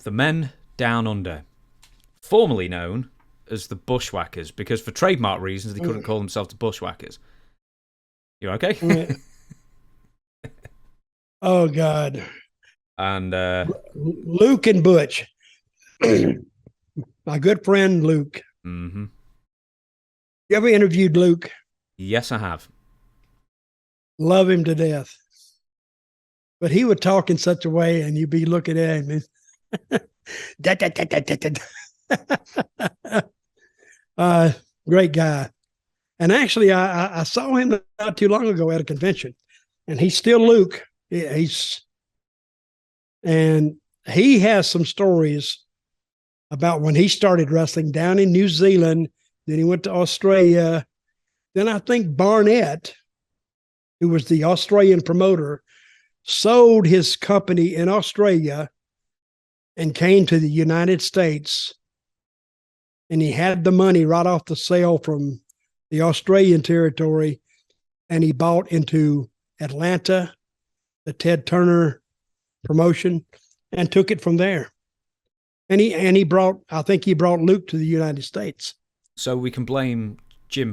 the men down under, formerly known as the Bushwhackers, because for trademark reasons they couldn't call themselves the Bushwhackers. You okay? Oh, God. And Luke and Butch. My good friend Luke. Mm-hmm. You ever interviewed Luke? Yes, I have. Love him to death. But he would talk in such a way, and you'd be looking at him. Great guy. And actually, I saw him not too long ago at a convention, and he's still Luke. And he has some stories about when he started wrestling down in New Zealand. Then he went to Australia. Then I think Barnett, who was the Australian promoter, sold his company in Australia and came to the United States. And he had the money right off the sale from the Australian territory. And he bought into Atlanta, the Ted Turner promotion, and took it from there. And he brought Luke to the United States. So we can blame Jim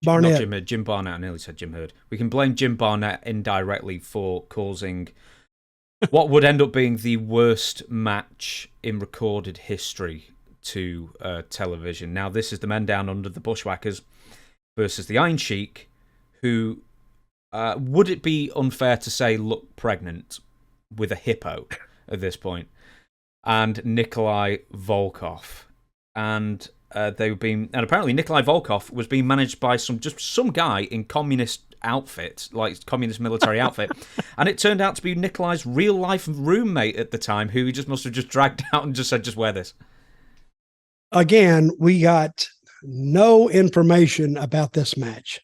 Barnett. Jim Barnett. I nearly said Jim Hurd. We can blame Jim Barnett indirectly for causing what would end up being the worst match in recorded history to television. Now, this is the men down under, the Bushwhackers, versus the Iron Sheik, who, would it be unfair to say, look pregnant with a hippo at this point, and Nikolai Volkoff. And apparently Nikolai Volkoff was being managed by some guy in communist outfit, like communist military outfit, and it turned out to be Nikolai's real life roommate at the time, who he just must have just dragged out and just said, just wear this. Again, we got no information about this match.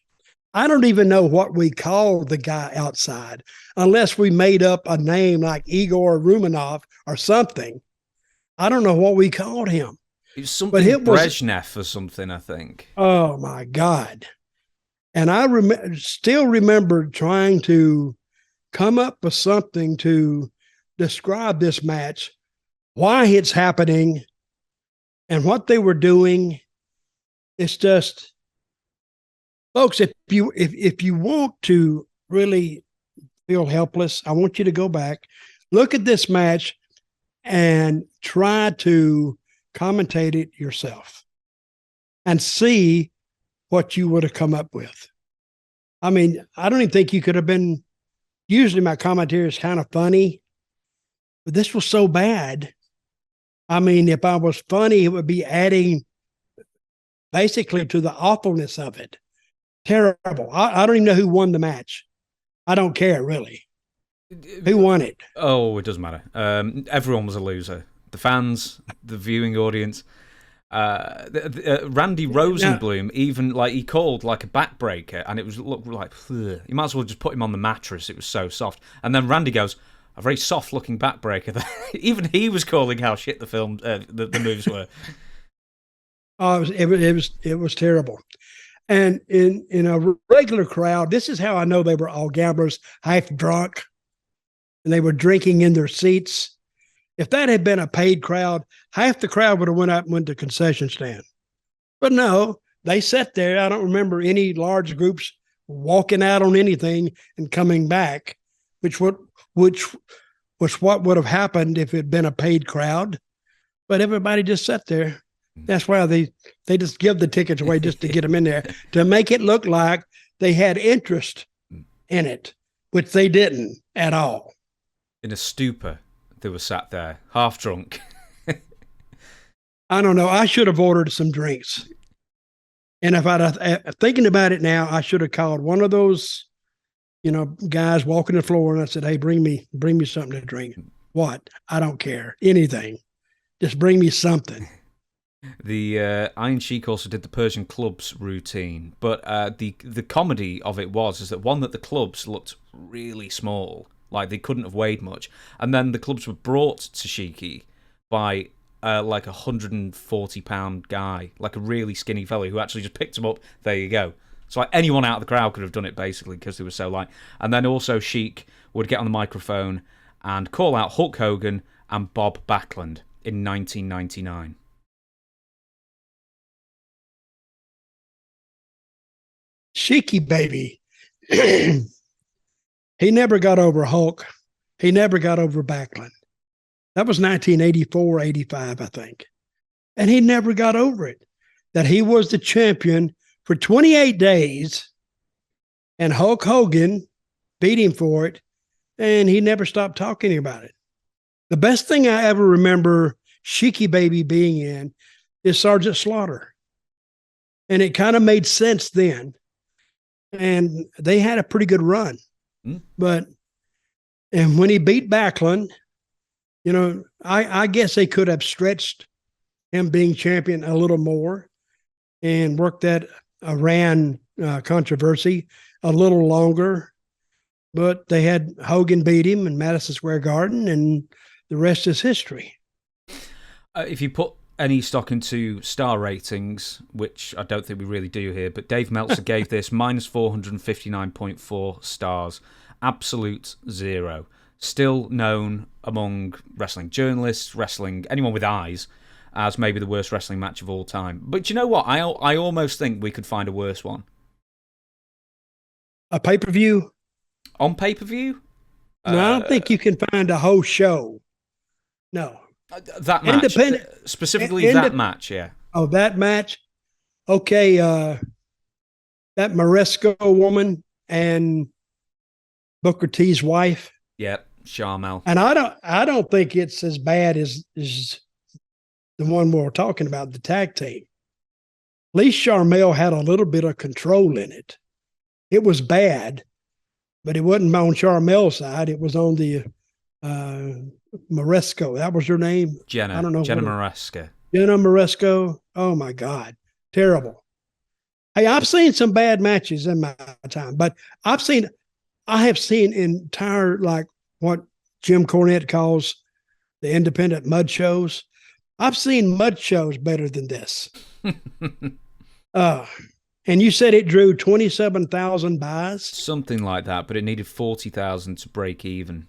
I don't even know what we called the guy outside, unless we made up a name like Igor Rumanov or something. I don't know what we called him. It was something Brezhnev or something, I think. Oh, my God. And I still remember trying to come up with something to describe this match, why it's happening, and what they were doing. It's just, folks, if you want to really feel helpless, I want you to go back, look at this match, and try to commentate it yourself and see what you would have come up with. I mean, I don't even think you could have been, usually my commentary is kind of funny, but this was so bad. I mean, if I was funny, it would be adding basically to the awfulness of it. Terrible. I don't even know who won the match. I don't care, really. Who won it? Oh, it doesn't matter. Everyone was a loser. The fans, the viewing audience. Randy Rosenblum, even like he called like a backbreaker, and it was looked like ugh. You might as well just put him on the mattress. It was so soft. And then Randy goes, a very soft looking backbreaker. Even he was calling how shit the film, the moves were. Oh, it was terrible. And in a regular crowd, this is how I know they were all gamblers, half drunk, and they were drinking in their seats. If that had been a paid crowd, half the crowd would have went out and went to concession stand. But no, they sat there. I don't remember any large groups walking out on anything and coming back, which was what would have happened if it had been a paid crowd. But everybody just sat there. That's why they just give the tickets away just to get them in there, to make it look like they had interest in it, which they didn't at all. In a stupor, they were sat there, half drunk. I don't know. I should have ordered some drinks. And if I'd thinking about it now, I should have called one of those, guys walking the floor, and I said, "Hey, bring me something to drink." What? I don't care. Anything. Just bring me something. The Iron Sheik also did the Persian clubs routine, but the comedy of it is that the clubs looked really small, like they couldn't have weighed much, and then the clubs were brought to Sheiky by like 140-pound guy, like a really skinny fella who actually just picked him up. There you go. So like anyone out of the crowd could have done it basically because they were so light. And then also Sheik would get on the microphone and call out Hulk Hogan and Bob Backlund in 1999? Sheiky baby. He never got over Hulk. He never got over Backlund. That was 1984, 85, I think. And he never got over it. That he was the champion for 28 days and Hulk Hogan beat him for it, and he never stopped talking about it. The best thing I ever remember Sheiky baby being in is Sergeant Slaughter. And it kind of made sense then. And they had a pretty good run. And when he beat Backlund, I guess they could have stretched him being champion a little more and worked that Iran controversy a little longer. But they had Hogan beat him in Madison Square Garden, and the rest is history. If you put any stock into star ratings, which I don't think we really do here, but Dave Meltzer gave this minus 459.4 stars. Absolute zero. Still known among wrestling journalists, anyone with eyes, as maybe the worst wrestling match of all time. But you know what? I almost think we could find a worse one. A pay-per-view? On pay-per-view? No, I don't think you can find a whole show. No. That match. Specifically that match, yeah. Oh, that match? Okay, that Maresco woman and Booker T's wife. Yep, Sharmell. And I don't think it's as bad as the one we're talking about, the tag team. At least Sharmell had a little bit of control in it. It was bad, but it wasn't on Sharmell's side. It was on the Maresco. That was her name? Jenna. I don't know. Jenna Maresco. Jenna Maresco. Oh, my God. Terrible. Hey, I've seen some bad matches in my time, but I have seen entire, like what Jim Cornette calls the independent mud shows. I've seen mud shows better than this. And you said it drew 27,000 buys? Something like that, but it needed 40,000 to break even.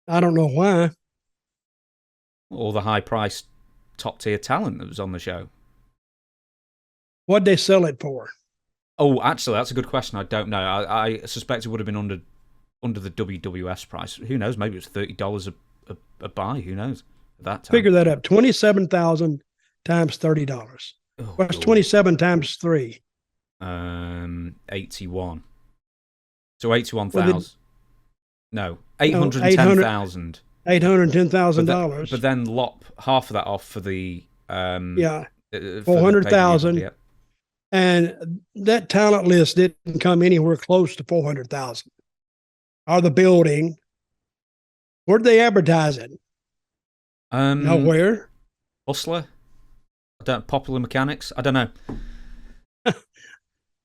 I don't know why. All the high-priced top-tier talent that was on the show. What'd they sell it for? Oh, actually, that's a good question. I don't know. I suspect it would have been under the WWS price. Who knows? Maybe it's $30 a buy. Who knows? At that time. Figure that up. 27,000 times $30. Oh, What's 27 times 3? 81. So 81,000. No, 810,000. $810,000. But then lop half of that off for the 400,000. Yeah. And that talent list didn't come anywhere close to 400,000. Or the building. Where'd they advertise it? Nowhere. Hustler? Popular Mechanics? I don't know.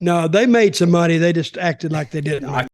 No, they made some money. They just acted like they didn't.